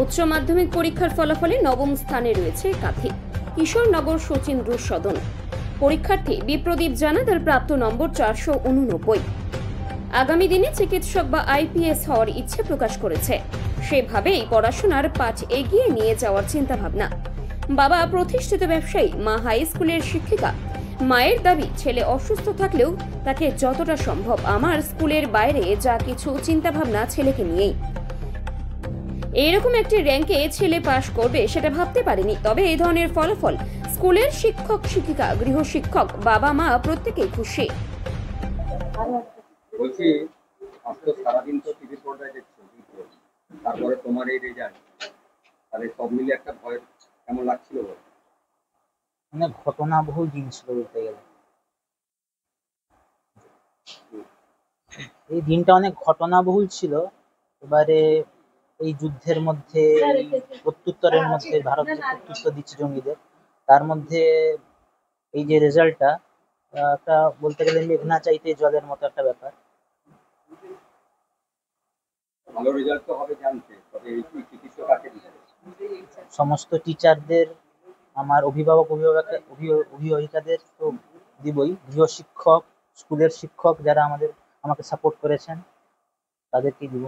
উচ্চ মাধ্যমিক পরীক্ষার ফলাফলে নবম স্থানে রয়েছে কাথি কিশোরনগর শচীন্দ্র সদন। পরীক্ষার্থী বিপ্রদীপ জানা তার প্রাপ্ত নম্বর 489। আগামী দিনে চিকিৎসক বা আইপিএস হওয়ার ইচ্ছে প্রকাশ করেছে। সেভাবেই পড়াশোনার পাঠ এগিয়ে নিয়ে যাওয়ার চিন্তা ভাবনা। বাবা প্রতিষ্ঠিত ব্যবসায়ী, মা হাই স্কুলের শিক্ষিকা। মায়ের দাবি, ছেলে অসুস্থ থাকলেও তাকে যতটা সম্ভব আমার স্কুলের বাইরে যা কিছু চিন্তা ভাবনা ছেলেকে নিয়েই। এইরকম একটি র্যাঙ্কে ছেলে পাশ করবে সেটা ভাবতে পারিনি। তবে এই ধরনের ফলাফল স্কুলের শিক্ষক শিক্ষিকা, গৃহশিক্ষক, বাবা মা প্রত্যেকেই খুশি। বলছি, আজকে সারাদিন তো টিভি পর্দায় দেখছো, তারপরে তোমার এই রেজাল্ট, তাহলে সব মিলে একটা ভয় কেমন লাগছিল? মানে ঘটনাবহুল দিন ছিল বলতে গেলে। এই দিনটা অনেক ঘটনাবহুল ছিল। এবারে এই যুদ্ধের মধ্যে, প্রত্যুত্তরের মধ্যে, ভারত যে প্রত্যুত্তর দিচ্ছে জঙ্গিদের, তার মধ্যে এই যে রেজাল্টটা, একটা বলতে গেলে মেঘনা চাইতে জলের মতো একটা ব্যাপার। ভালো রেজাল্ট তো হবে জানতে, তবে এই চিকিৎসা কাকে দিচ্ছে? সমস্ত টিচারদের, আমার অভিভাবিকাদের তো দিবই, গৃহশিক্ষক, স্কুলের শিক্ষক যারা আমাকে সাপোর্ট করেছেন তাদেরকে দিব।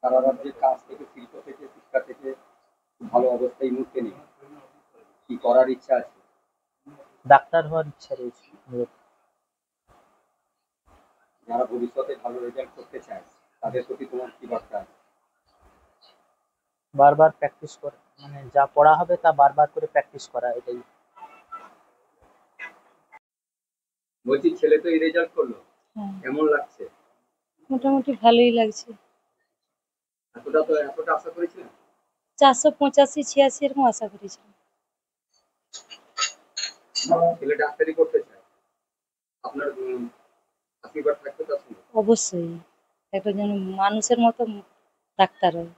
সারা রাজ্যের কাজ থেকে, শিল্প থেকে, শিক্ষা থেকে ভালো অবস্থায় মুহূর্তে নেই, কি করার ইচ্ছা আছে? ডাক্তার হওয়ার ইচ্ছা রয়েছে। যারা ভবিষ্যতে ভালো রেজাল্ট করতে চায় তাদের প্রতি তোমার কি বার্তা আছে? বারবার প্র্যাকটিস করা, মানে যা পড়া হবে তা বারবার করে প্র্যাকটিস করা, এটাই। বলছি, ছেলে তো এই রেজাল্ট করলো, কেমন লাগছে? মোটামুটি ভালোই লাগছে। এতটা আশা করেছিলেন? 485-86 এরকম আশা করেছিলাম। ছেলে ডাক্তারি করতে চায়, আপনার আশীর্বাদ থাকবে তার সঙ্গে? অবশ্যই, একটা যেন মানুষের মতো ডাক্তার হয়,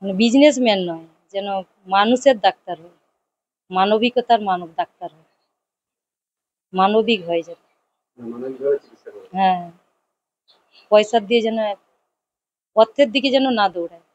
মানে বিজনেসম্যান নয়, যেন মানুষের ডাক্তার হয়, মানবিকতার মানব ডাক্তার হয়, মানবিক হয়ে যাবে। মানবিকভাবে চিকিৎসা করবে। হ্যাঁ, পয়সার দিয়ে যেন, অর্থের দিকে যেন না দৌড়ায়।